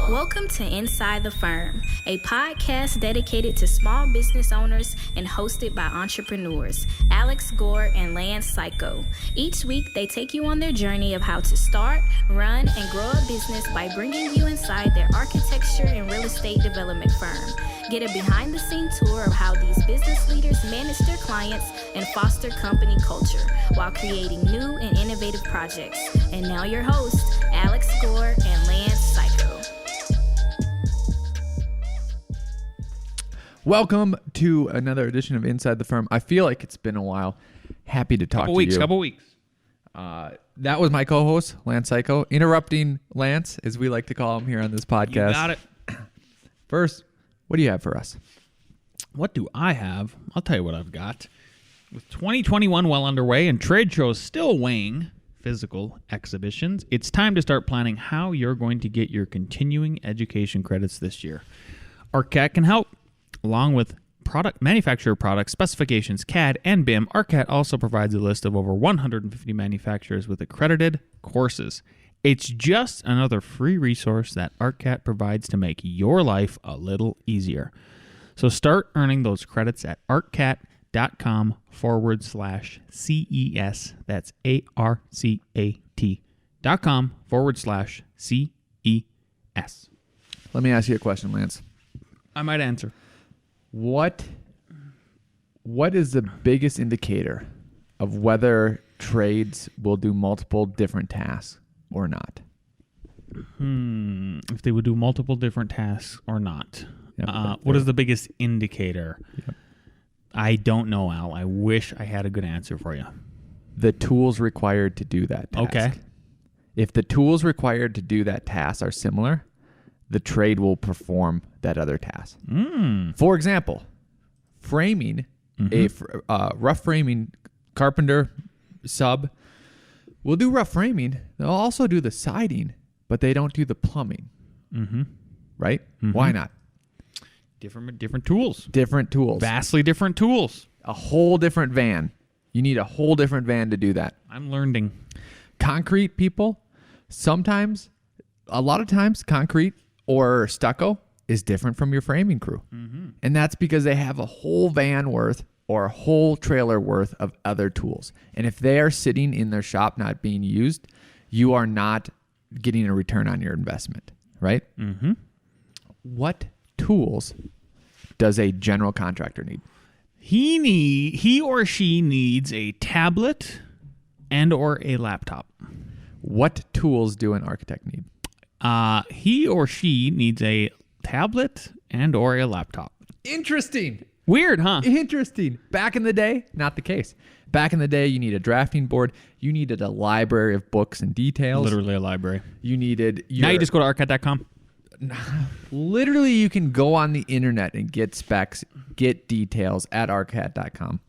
Welcome to Inside the Firm, a podcast dedicated to small business owners and hosted by entrepreneurs, Alex Gore and Lance Cayko. Each week, they take you on their journey of how to start, run, and grow a business by bringing you inside their architecture and real estate development firm. Get a behind-the-scenes tour of how these business leaders manage their clients and foster company culture while creating new and innovative projects. And now your hosts, Alex Gore and Lance Cayko. Welcome to another edition of Inside the Firm. I feel like it's been a while. Happy to talk to you. Couple weeks. That was my co-host, Lance Cayko, interrupting Lance, as we like to call him here on this podcast. You got it. First, what do you have for us? What do I have? I'll tell you what I've got. With 2021 well underway and trade shows still weighing physical exhibitions, it's time to start planning how you're going to get your continuing education credits this year. ARCAT can help. Along with manufacturer product specifications, CAD, and BIM, ARCAT also provides a list of over 150 manufacturers with accredited courses. It's just another free resource that ARCAT provides to make your life a little easier. So start earning those credits at arcat.com/CES. That's ARCAT.com/CES. Let me ask you a question, Lance. I might answer. What is the biggest indicator of whether trades will do multiple different tasks or not? If they would do multiple different tasks or not. Yep, what is the biggest indicator? Yep. I don't know, Al. I wish I had a good answer for you. The tools required to do that task. Okay. If the tools required to do that task are similar, the trade will perform that other task. For example, framing, rough framing carpenter sub will do rough framing. They'll also do the siding, but they don't do the plumbing. Right? Why not? Different tools. Different tools. Vastly different tools. A whole different van. You need a whole different van to do that. I'm learning. Concrete people, a lot of times, concrete or stucco is different from your framing crew. And that's because they have a whole van worth or a whole trailer worth of other tools. And if they are sitting in their shop not being used, you are not getting a return on your investment, right? What tools does a general contractor need? He or she needs a tablet and or a laptop. What tools do an architect need? He or she needs a tablet and or a laptop. Interesting. Weird, huh? Interesting. Back in the day, not the case. Back in the day, you need a drafting board. You needed a library of books and details. Literally a library. You needed... Now you just go to arcat.com. Literally, you can go on the internet and get specs, get details at arcat.com.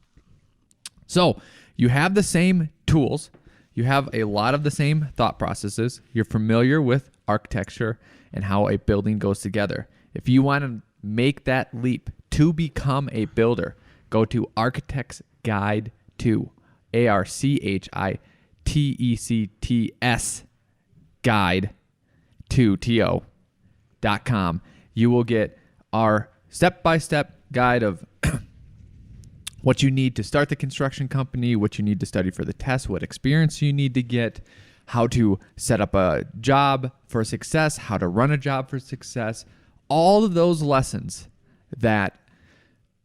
So you have the same tools. You have a lot of the same thought processes. You're familiar with architecture and how a building goes together. If you want to make that leap to become a builder, go to Architect's Guide to ARCHITECTS Guide to TO.com. You will get our step-by-step guide of what you need to start the construction company, what you need to study for the test, what experience you need to get, how to set up a job for success, how to run a job for success, all of those lessons that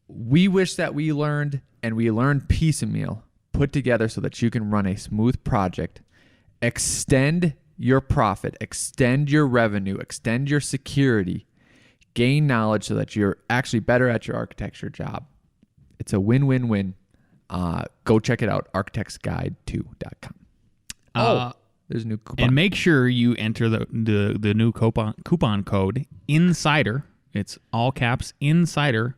we wish that we learned and we learned piecemeal, put together so that you can run a smooth project, extend your profit, extend your revenue, extend your security, gain knowledge so that you're actually better at your architecture job. It's a win-win-win. Go check it out, architectsguide2.com. There's a new coupon. And make sure you enter the new coupon code INSIDER. It's all caps INSIDER.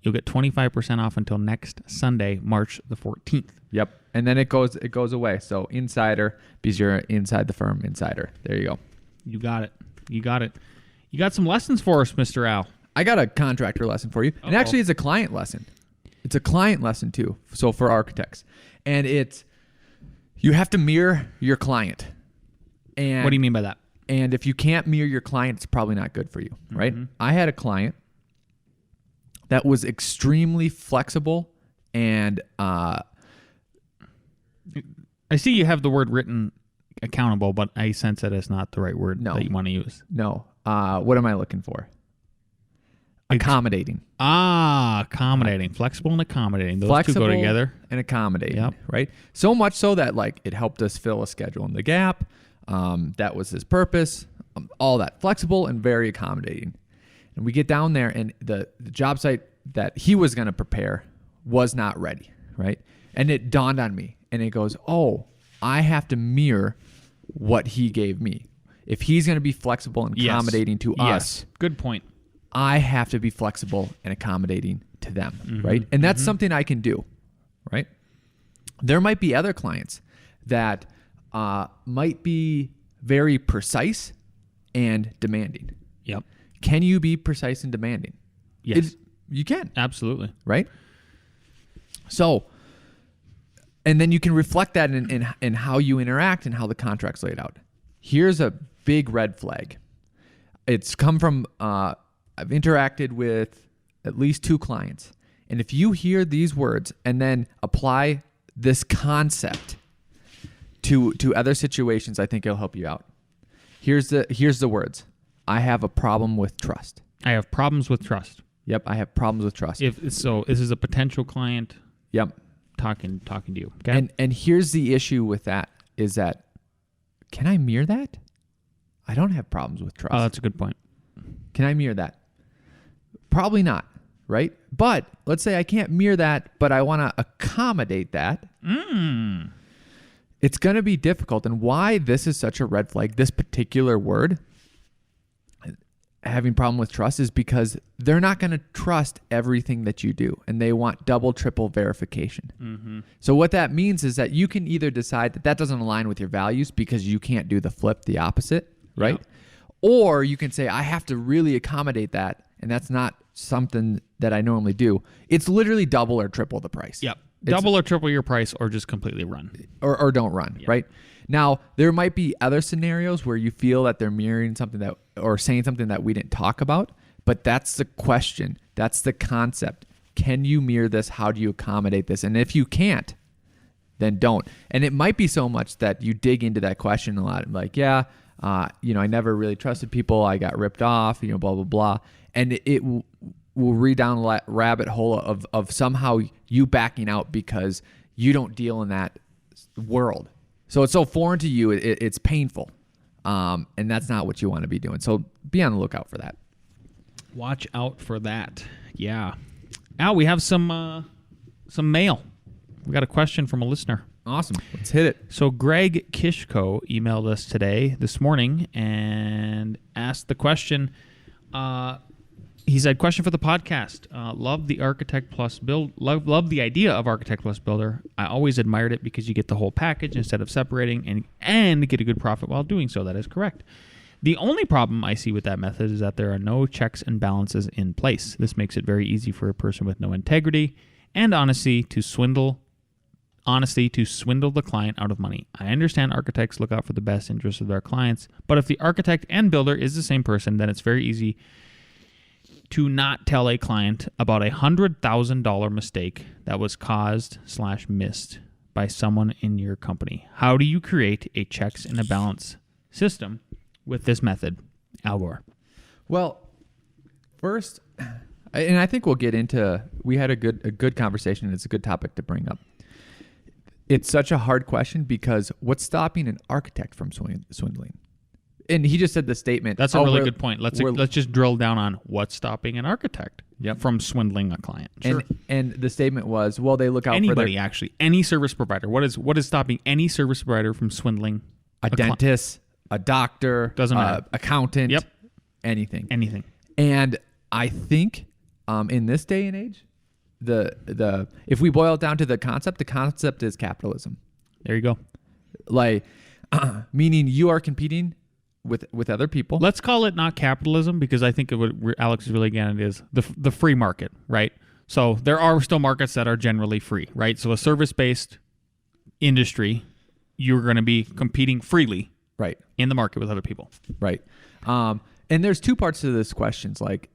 You'll get 25% off until next Sunday, March the 14th. Yep. And then it goes away. So Insider, because you're inside the firm, Insider. There you go. You got it. You got some lessons for us, Mr. Al. I got a contractor lesson for you. Uh-oh. And actually, it's a client lesson. It's a client lesson, too. So for architects. And you have to mirror your client. And what do you mean by that? And if you can't mirror your client, it's probably not good for you, right? I had a client that was extremely flexible and I see you have the word written accountable, but I sense that it's not the right word that you want to use. no. What am I looking for? Accommodating. Accommodating. Flexible and accommodating. Those Flexible two go together. and accommodating, right? So much so that like it helped us fill a schedule in the gap. That was his purpose. All that. Flexible and very accommodating. And we get down there, and the job site that he was going to prepare was not ready, right? And it dawned on me, and it goes, oh, I have to mirror what he gave me. If he's going to be flexible and accommodating to us, good point. I have to be flexible and accommodating to them, right? And that's something I can do, right? There might be other clients that might be very precise and demanding. Yep. Can you be precise and demanding? Yes. You can. Absolutely. Right? So, and then you can reflect that in how you interact and how the contract's laid out. Here's a big red flag. It's come from, I've interacted with at least 2 clients. And if you hear these words and then apply this concept to other situations, I think it'll help you out. Here's the words. I have a problem with trust. I have problems with trust. Yep, I have problems with trust. If so, this is a potential client. Yep. Talking to you. Okay. And here's the issue with that is that, can I mirror that? I don't have problems with trust. Oh, that's a good point. Can I mirror that? Probably not, right? But let's say I can't mirror that, but I want to accommodate that. It's going to be difficult. And why this is such a red flag, this particular word, having problem with trust, is because they're not going to trust everything that you do, and they want double, triple verification. So what that means is that you can either decide that doesn't align with your values because you can't do the flip, the opposite, right? Yep. Or you can say, I have to really accommodate that, and that's not something that I normally do. It's literally double or triple the price. Yep. Double or triple your price, or just completely run. Or don't run, right? Now, there might be other scenarios where you feel that they're mirroring something that, or saying something that we didn't talk about, but that's the question. That's the concept. Can you mirror this? How do you accommodate this? And if you can't, then don't. And it might be so much that you dig into that question a lot. Like, I never really trusted people. I got ripped off, blah, blah, blah. And it will read down a rabbit hole of somehow you backing out because you don't deal in that world. So it's so foreign to you, it's painful. And that's not what you want to be doing. So be on the lookout for that. Watch out for that. Yeah. Al, we have some mail. We got a question from a listener. Awesome. Let's hit it. So Greg Kishko emailed us this morning, and asked the question. He said, question for the podcast. Love the Architect Plus build. Love the idea of Architect Plus Builder. I always admired it because you get the whole package instead of separating and get a good profit while doing so. That is correct. The only problem I see with that method is that there are no checks and balances in place. This makes it very easy for a person with no integrity and honesty to swindle the client out of money. I understand architects look out for the best interests of their clients, but if the architect and builder is the same person, then it's very easy to not tell a client about a $100,000 mistake that was caused/missed by someone in your company. How do you create a checks and a balance system with this method, Al Gore? Well, first, and I think we'll get into, we had a good conversation, and it's a good topic to bring up. It's such a hard question because what's stopping an architect from swindling? And he just said the statement. That's a really good point. Let's just drill down on what's stopping an architect from swindling a client. Sure. And the statement was, well, they look out anybody, actually, any service provider. What is stopping any service provider from swindling a dentist, a doctor, doesn't matter, accountant, anything. And I think in this day and age, the if we boil it down to the concept is capitalism. There you go. Like meaning you are competing with other people. Let's call it not capitalism, because I think what Alex is really getting at is the free market, right? So there are still markets that are generally free, right? So a service-based industry, you're going to be competing freely Right. in the market with other people. Right. And there's two parts to this question. Like,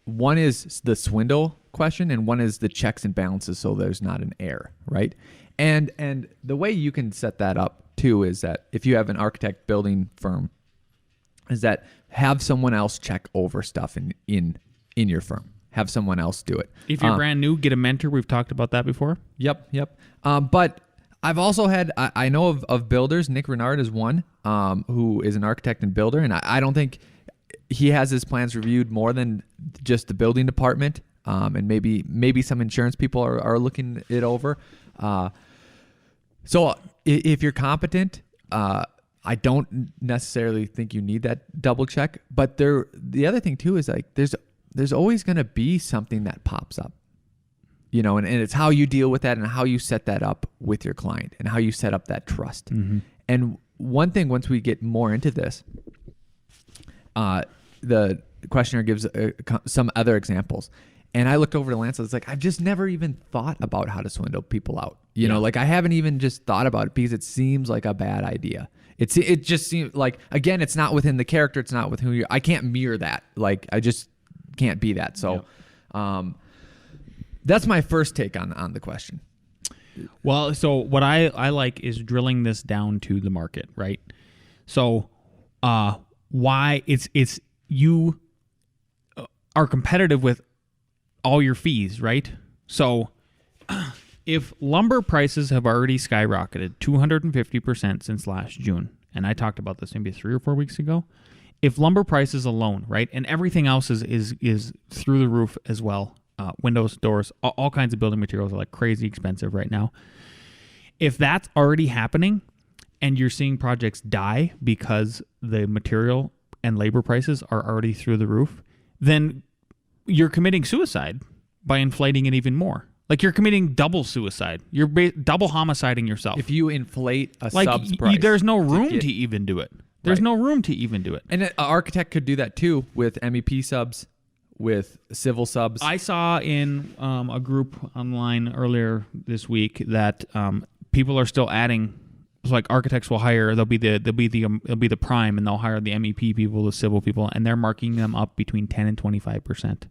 one is the swindle question, and one is the checks and balances, so there's not an error, right? And the way you can set that up too is that if you have an architect building firm, is that have someone else check over stuff in your firm. Have someone else do it. If you're brand new, get a mentor. We've talked about that before. Yep. But I've also had, I know of builders. Nick Renard is one who is an architect and builder, and I don't think he has his plans reviewed more than just the building department, and maybe some insurance people are looking it over. So if you're competent, I don't necessarily think you need that double check. But the other thing too is like there's always going to be something that pops up, and it's how you deal with that and how you set that up with your client and how you set up that trust. Mm-hmm. And one thing, once we get more into this, the questioner gives some other examples. And I looked over to Lance. I was like, I've just never even thought about how to swindle people out. Like I haven't even just thought about it because it seems like a bad idea. It just seems like, again, it's not within the character. It's not with who I can't mirror that. Like I just can't be that. So, that's my first take on the question. Well, so what I like is drilling this down to the market, right? So, why it's you are competitive with all your fees, right? So if lumber prices have already skyrocketed 250% since last June, and I talked about this maybe 3 or 4 weeks ago, if lumber prices alone, right, and everything else is through the roof as well, windows, doors, all kinds of building materials are like crazy expensive right now. If that's already happening and you're seeing projects die because the material and labor prices are already through the roof, then you're committing suicide by inflating it even more. Like you're committing double suicide. You're double homiciding yourself. If you inflate a subs price. There's no room to even do it. There's no room to even do it. And an architect could do that too with MEP subs, with civil subs. I saw in a group online earlier this week that people are still adding. It's like architects will hire. They'll be the prime, and they'll hire the MEP people, the civil people, and they're marking them up between 10 and 25%.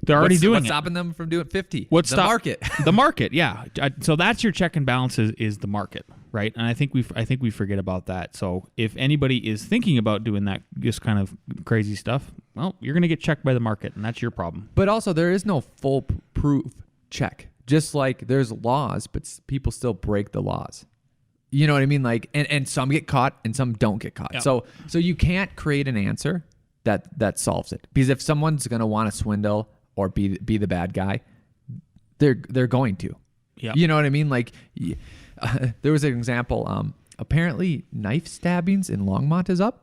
They're already doing what's it. Stopping them from doing 50? The market. The market, yeah. So that's your check and balance is the market, right? And I think we forget about that. So if anybody is thinking about doing that, this kind of crazy stuff, well, you're going to get checked by the market, and that's your problem. But also, there is no foolproof check. Just like there's laws, but people still break the laws. You know what I mean? Like, and some get caught, and some don't get caught. Yeah. So you can't create an answer that solves it. Because if someone's going to want to swindle or be the bad guy, they're going to. Yeah. You know what I mean? Like, there was an example. Apparently, knife stabbings in Longmont is up.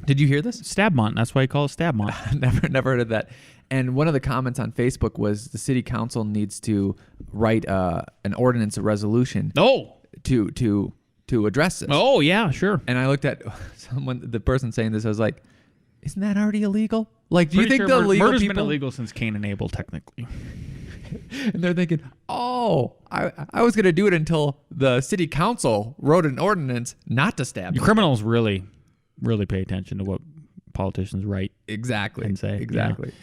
Did you hear this? Stabmont. That's why I call it Stabmont. never heard of that. And one of the comments on Facebook was the city council needs to write an ordinance, a resolution. Oh. To address this. Oh yeah, sure. And I looked at the person saying this. I was like, isn't that already illegal? Like, do you think the legal murder's people been illegal since Cain and Abel, technically? And they're thinking, oh, I was going to do it until the city council wrote an ordinance not to stab. Your criminals really pay attention to what politicians write. Exactly. And say exactly. Yeah.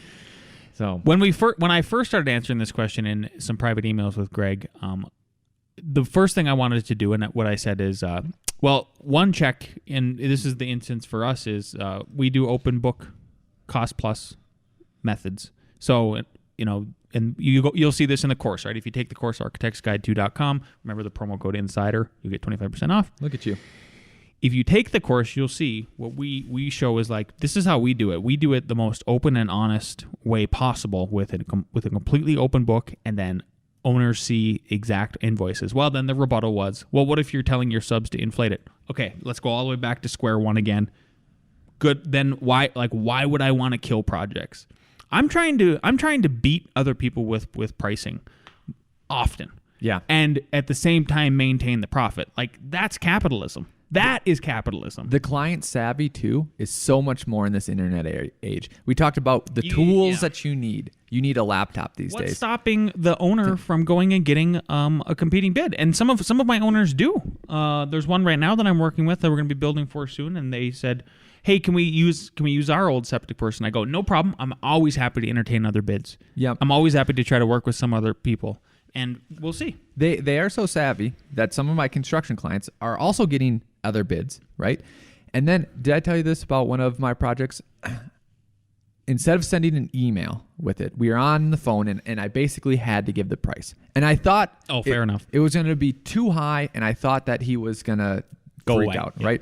So when I first started answering this question in some private emails with Greg, the first thing I wanted to do, and what I said is, one check, and this is the instance for us, is we do open book cost plus methods. So, and you'll see this in the course, right? If you take the course, architectsguide2.com, remember the promo code INSIDER, you get 25% off. Look at you. If you take the course, you'll see what we show is like, this is how we do it. We do it the most open and honest way possible with a completely open book, and then owners see exact invoices. Well, then the rebuttal was, well, what if you're telling your subs to inflate it? Okay, let's go all the way back to square one again. Good. Then why would I want to kill projects? I'm trying to beat other people with pricing often. Yeah. And at the same time maintain the profit. Like, that's capitalism. That is capitalism. The client savvy, too, is so much more in this internet age. We talked about the tools that you need. You need a laptop these days. What's stopping the owner from going and getting a competing bid? And some of my owners do. There's one right now that I'm working with that we're going to be building for soon, and they said, "Hey, can we use our old septic person?" I go, "No problem. I'm always happy to entertain other bids. Yeah, I'm always happy to try to work with some other people, and we'll see." They are so savvy that some of my construction clients are also getting other bids, right? And then, did I tell you this about one of my projects? Instead of sending an email with it, we were on the phone, and I basically had to give the price. And I thought, fair enough. It was going to be too high, and I thought that he was going to freak out, right?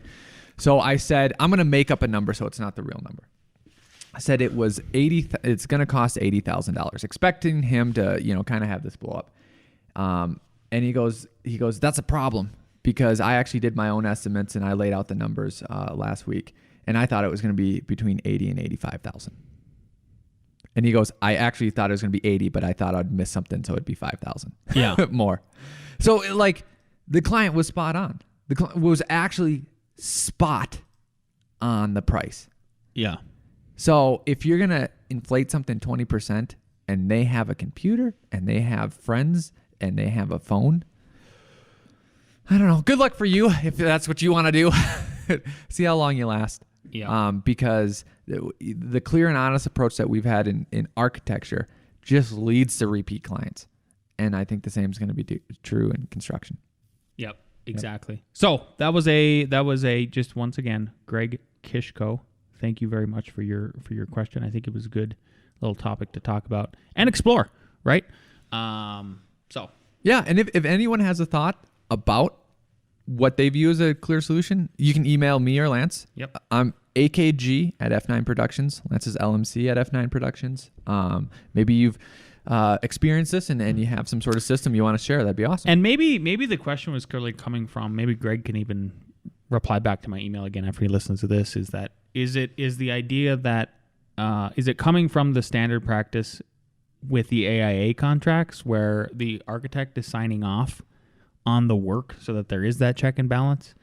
So I said, I'm going to make up a number so it's not the real number. I said it was it's going to cost $80,000, expecting him to, kind of have this blow up. And he goes, "That's a problem, because I actually did my own estimates and I laid out the numbers last week, and I thought it was going to be between 80 and 85,000." And he goes, "I actually thought it was going to be 80, but I thought I'd miss something, so it'd be 5,000 more." So the client was spot on. The client was actually spot on the price. Yeah. So if you're going to inflate something 20% and they have a computer and they have friends and they have a phone, I don't know. Good luck for you if that's what you want to do. See how long you last. Yeah. Because the clear and honest approach that we've had in architecture just leads to repeat clients. And I think the same is going to be true in construction. Yep, exactly. Yep. So that was a just once again, Greg Kishko. Thank you very much for your question. I think it was a good little topic to talk about and explore, right? So yeah, and if anyone has a thought about what they view as a clear solution, you can email me or Lance. Yep. I'm AKG at F9 Productions. Lance is LMC at F9 Productions. Maybe you've experienced this and you have some sort of system you want to share. That'd be awesome. And maybe the question was clearly coming from, maybe Greg can even reply back to my email again after he listens to this, is the idea that is it coming from the standard practice with the AIA contracts where the architect is signing off on the work so that there is that check and balance?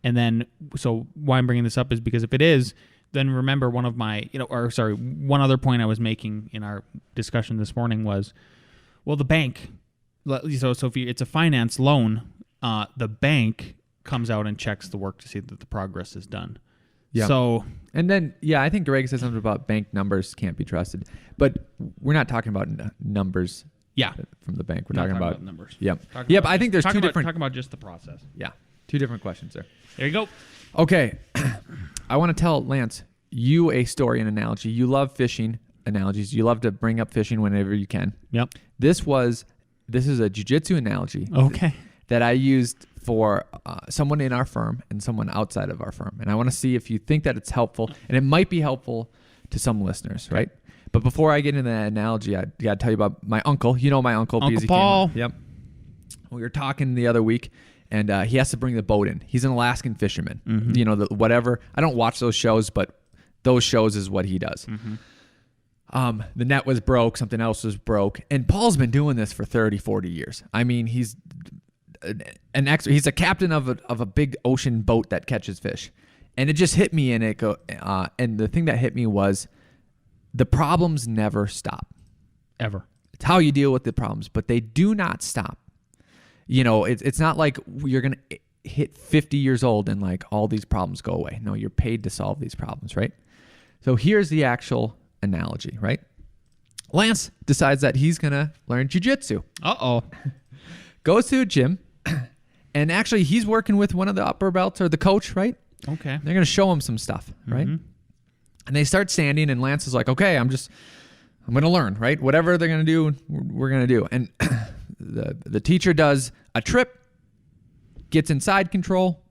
And then, so why I'm bringing this up is because if it is, then remember one other point I was making in our discussion this morning was, well, the bank, so if it's a finance loan, the bank comes out and checks the work to see that the progress is done. Yeah. So, and then, I think Greg said something about bank numbers can't be trusted, but we're not talking about numbers. Yeah. From the bank, we're talking about numbers. Yep. But I think there's two different. Talking about just the process. Yeah. Two different questions there. There you go. Okay. I want to tell Lance you a story and analogy. You love fishing analogies. You love to bring up fishing whenever you can. Yep. This is a jiu-jitsu analogy. Okay. That I used for someone in our firm and someone outside of our firm. And I want to see if you think that it's helpful, and it might be helpful to some listeners, right? But before I get into that analogy, I got to tell you about my uncle. You know my uncle. Uncle Paul. Yep. We were talking the other week, and he has to bring the boat in. He's an Alaskan fisherman. Mm-hmm. Whatever. I don't watch those shows, but those shows is what he does. Mm-hmm. The net was broke. Something else was broke. And Paul's been doing this for 30, 40 years. I mean, he's a captain of a big ocean boat that catches fish. And it just hit me, and the thing that hit me was the problems never stop. Ever. It's how you deal with the problems, but they do not stop. It's not like you're going to hit 50 years old and like all these problems go away. No, you're paid to solve these problems, right? So here's the actual analogy, right? Lance decides that he's going to learn jiu-jitsu. Uh-oh. Goes to a gym, and actually he's working with one of the upper belts or the coach, right? Okay. They're going to show him some stuff, right? Mm-hmm. And they start standing, and Lance is like, okay, I'm going to learn, right? Whatever they're going to do, we're going to do. And the teacher does a trip, gets inside control,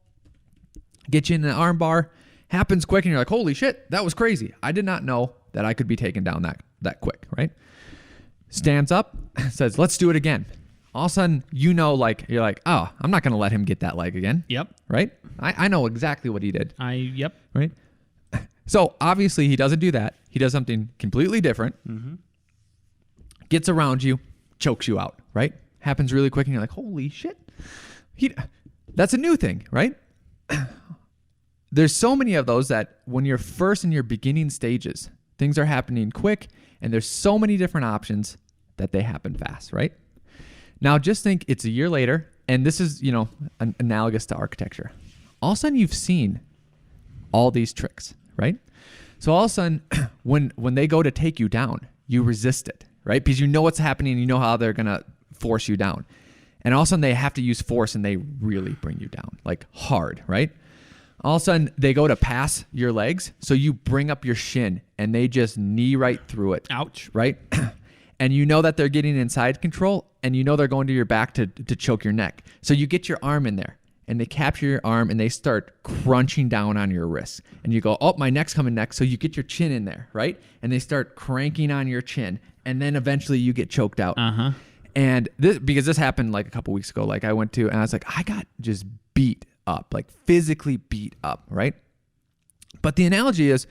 gets you in the arm bar, happens quick, and you're like, holy shit, that was crazy. I did not know that I could be taken down that quick, right? Stands up, says, let's do it again. All of a sudden, you're like, oh, I'm not going to let him get that leg again. Yep. Right? I know exactly what he did. Yep. Right? So, obviously, he doesn't do that. He does something completely different. Mm-hmm. Gets around you, chokes you out, right? Happens really quick, and you're like, holy shit. That's a new thing, right? there's so many of those that when you're first in your beginning stages, things are happening quick, and there's so many different options that they happen fast, right? Now, just think it's a year later, and this is, analogous to architecture. All of a sudden, you've seen all these tricks, right? So all of a sudden, when they go to take you down, you resist it, right? Because you know what's happening, you know how they're going to force you down. And all of a sudden, they have to use force, and they really bring you down, like hard, right? All of a sudden, they go to pass your legs, so you bring up your shin, and they just knee right through it. Ouch. Right? And you know that they're getting inside control, and you know they're going to your back to choke your neck. So you get your arm in there, and they capture your arm, and they start crunching down on your wrist. And you go, oh, my neck's coming next. So you get your chin in there, right? And they start cranking on your chin, and then eventually you get choked out. Uh-huh. And because this happened like a couple weeks ago, like I went to, and I was like, I got just beat up, like physically beat up, right? But the analogy is,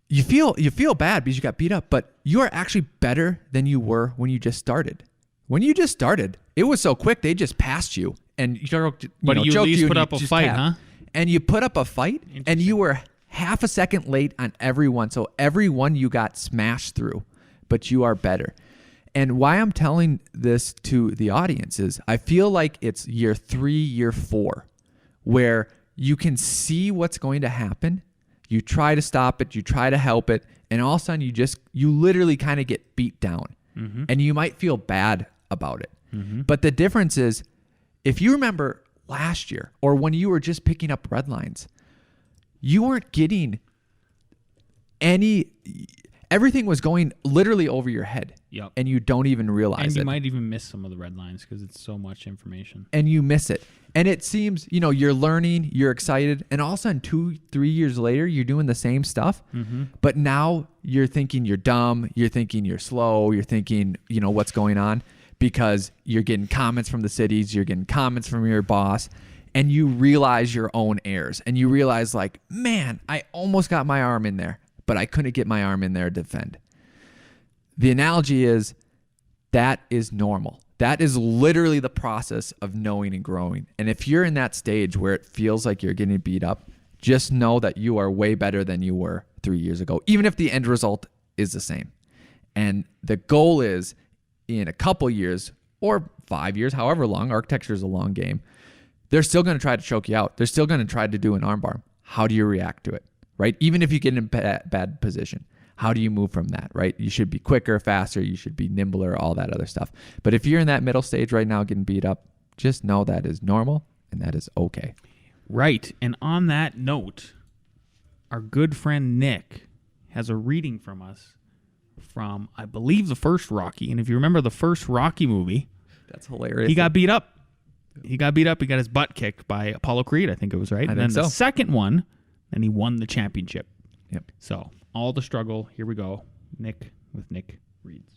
you feel bad because you got beat up, but you are actually better than you were when you just started. When you just started, it was so quick, they just passed you, and you choked you at least you put and up you a just fight, tapped. huh? And you put up a fight, and you were half a second late on every one. So every one you got smashed through, but you are better. And why I'm telling this to the audience is I feel like it's year 3, year 4, where you can see what's going to happen. You try to stop it, you try to help it, and all of a sudden you literally kind of get beat down. Mm-hmm. And you might feel bad about it. Mm-hmm. But the difference is, if you remember last year or when you were just picking up red lines, you weren't getting everything was going literally over your head. Yep. And you don't even realize it. And you might even miss some of the red lines because it's so much information. And you miss it. And it seems, you're learning, you're excited, and all of a sudden 2-3 years later, you're doing the same stuff. Mm-hmm. But now you're thinking you're dumb, you're thinking you're slow, you're thinking, what's going on, because you're getting comments from the cities, you're getting comments from your boss, and you realize your own errors. And you realize, like, man, I almost got my arm in there, but I couldn't get my arm in there to defend. The analogy is that is normal. That is literally the process of knowing and growing. And if you're in that stage where it feels like you're getting beat up, just know that you are way better than you were 3 years ago, even if the end result is the same. And the goal is, in a couple years or 5 years, however long, architecture is a long game, they're still going to try to choke you out. They're still going to try to do an armbar. How do you react to it, right? Even if you get in a bad position. How do you move from that, right? You should be quicker, faster. You should be nimbler, all that other stuff. But if you're in that middle stage right now getting beat up, just know that is normal and that is okay. Right. And on that note, our good friend Nick has a reading from us from, I believe, the first Rocky. And if you remember the first Rocky movie, that's hilarious. He got beat up. He got his butt kicked by Apollo Creed, I think it was, right? And then the second one, and he won the championship. Yep. So all the struggle. Here we go. Nick reads.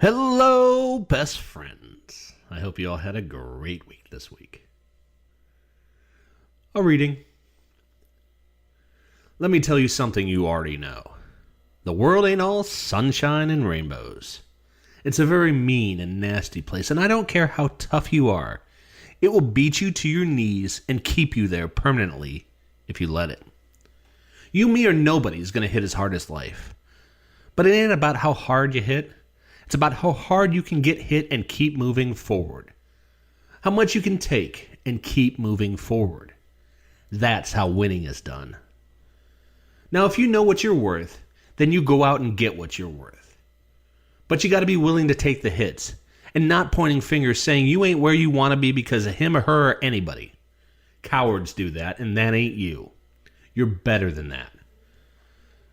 Hello, best friends. I hope you all had a great week this week. A reading. Let me tell you something you already know. The world ain't all sunshine and rainbows. It's a very mean and nasty place, and I don't care how tough you are. It will beat you to your knees and keep you there permanently if you let it. You, me, or nobody is going to hit as hard as life. But it ain't about how hard you hit. It's about how hard you can get hit and keep moving forward. How much you can take and keep moving forward. That's how winning is done. Now, if you know what you're worth, then you go out and get what you're worth. But you got to be willing to take the hits and not pointing fingers saying you ain't where you want to be because of him or her or anybody. Cowards do that, and that ain't you. You're better than that.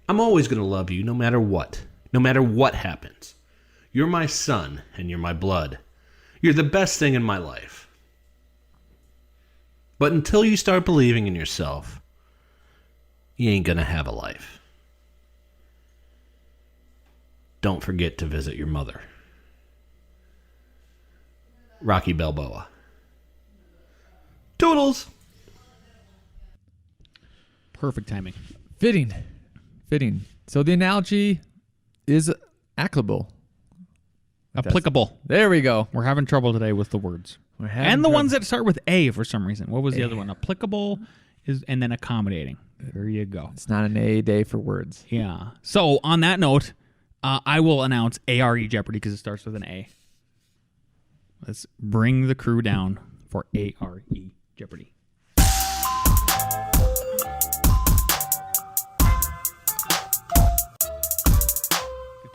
I'm always going to love you no matter what happens. You're my son and you're my blood. You're the best thing in my life. But until you start believing in yourself, you ain't going to have a life. Don't forget to visit your mother. Rocky Balboa. Toodles! Perfect timing. Fitting. So the analogy is applicable. Applicable. There we go. We're having trouble today with the words. And the ones that start with A for some reason. What was the other one? Applicable and then accommodating. There you go. It's not an A day for words. Yeah. So on that note, I will announce A.R.E. Jeopardy because it starts with an A. Let's bring the crew down for A.R.E. Jeopardy.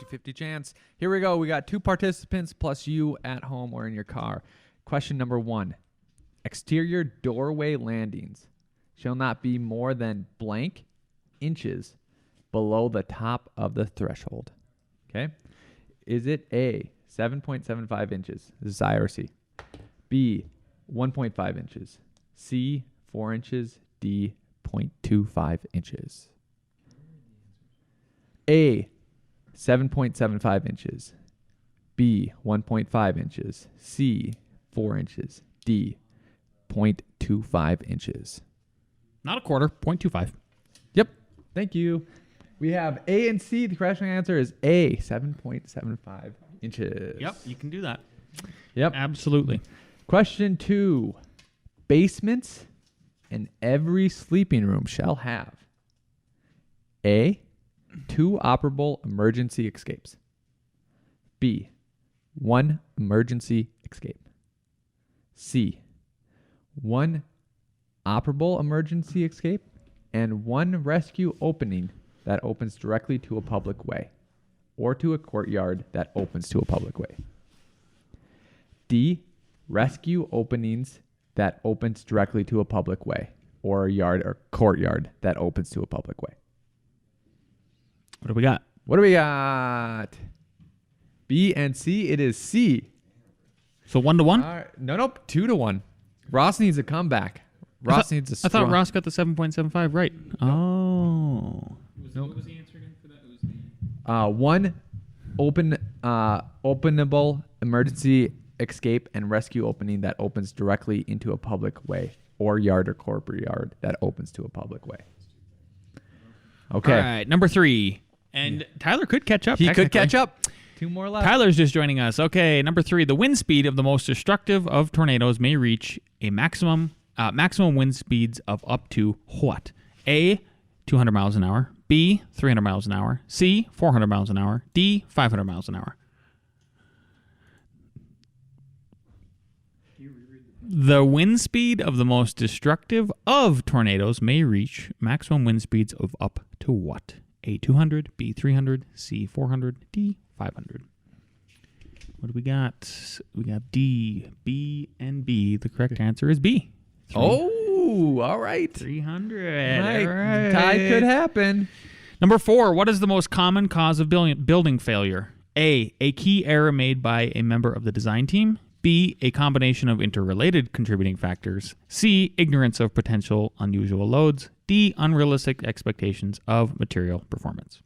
50 chance. Here we go. We got 2 participants plus you at home or in your car. Question number 1. Exterior doorway landings shall not be more than blank inches below the top of the threshold. Okay? Is it A, 7.75 inches? This is I.R.C. B, 1.5 inches. C, 4 inches. D, 0.25 inches. A, 7.75 inches. B, 1.5 inches. C, 4 inches. D, 0.25 inches. Not a quarter, 0.25. Yep. Thank you. We have A and C. The correct answer is A, 7.75 inches. Yep, you can do that. Yep. Absolutely. Question 2. Basements in every sleeping room shall have A, 2 operable emergency escapes. B, 1 emergency escape. C, 1 operable emergency escape and 1 rescue opening that opens directly to a public way or to a courtyard that opens to a public way. D, rescue openings that opens directly to a public way or a yard or courtyard that opens to a public way. What do we got? What do we got? B and C. It is C. So 1-1? Nope. 2-1. Ross needs a comeback. Ross needs a I strong... thought Ross got the 7.75 right. Oh. Nope. What was the answer again for that? It was the... 1 openable emergency escape and rescue opening that opens directly into a public way or yard or corporate yard that opens to a public way. Okay. All right, number 3. And Tyler could catch up. He could technically. catch up. 2 more left. Tyler's just joining us. Okay, number 3. The wind speed of the most destructive of tornadoes may reach a maximum wind speeds of up to what? A, 200 miles an hour. B, 300 miles an hour. C, 400 miles an hour. D, 500 miles an hour. The wind speed of the most destructive of tornadoes may reach maximum wind speeds of up to what? A, 200, B, 300, C, 400, D, 500. What do we got? We got D, B, and B. The correct answer is B. Oh, all right. 300. Right. All right. Tie could happen. Number 4. What is the most common cause of building failure? A key error made by a member of the design team. B, a combination of interrelated contributing factors. C, ignorance of potential unusual loads. D, unrealistic expectations of material performance.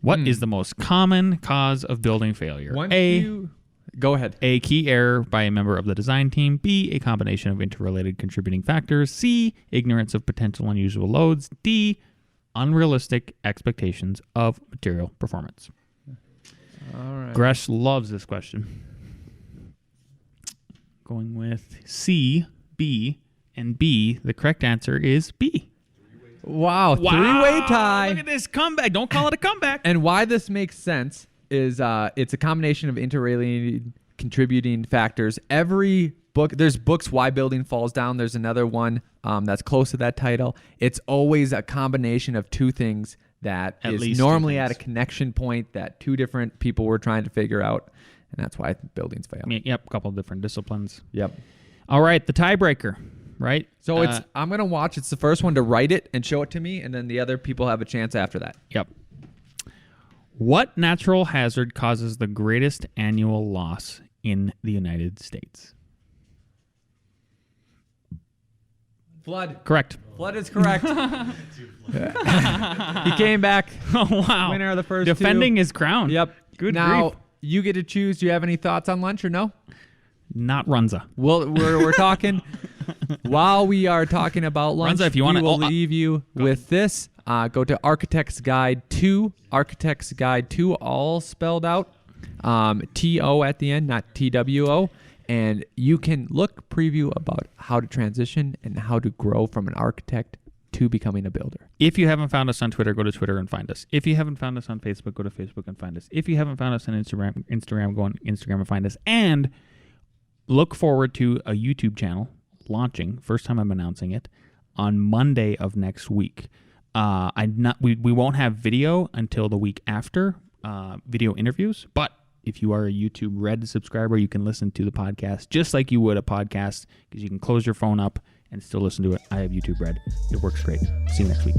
What is the most common cause of building failure? Go ahead. A, key error by a member of the design team. B, a combination of interrelated contributing factors. C, ignorance of potential unusual loads. D, unrealistic expectations of material performance. All right. Gresh loves this question. Going with C, B, and B. The correct answer is B. Wow. 3-way tie. Look at this comeback. Don't call it a comeback. And why this makes sense is it's a combination of interrelated contributing factors. Every book, there's books, Why Building Falls Down. There's another one that's close to that title. It's always a combination of 2 things that is normally at a connection point that 2 different people were trying to figure out. And that's why buildings fail. Yep, a couple of different disciplines. Yep. All right, the tiebreaker, right? So I'm going to watch. It's the first one to write it and show it to me, and then the other people have a chance after that. Yep. What natural hazard causes the greatest annual loss in the United States? Flood. Correct. Flood is correct. He came back. Oh, wow. Winner of the first Defending 2. his crown. Yep. Good Now, grief. you get to choose. Do you have any thoughts on lunch or no? Not Runza. Well, we're talking. While we are talking about lunch, Runza, if you want we will leave you with this. Go to Architect's Guide 2. Architect's Guide 2, all spelled out. T-O at the end, not T-W-O. And you can preview about how to transition and how to grow from an architect to becoming a builder. If you haven't found us on Twitter, go to Twitter and find us. If you haven't found us on Facebook, go to Facebook and find us. If you haven't found us on Instagram, go on Instagram and find us. And look forward to a YouTube channel launching, first time I'm announcing it, on Monday of next week. We won't have video until the week after, video interviews, but if you are a YouTube Red subscriber, you can listen to the podcast just like you would a podcast, because you can close your phone up and still listen to it. I have YouTube Red. It works great. See you next week.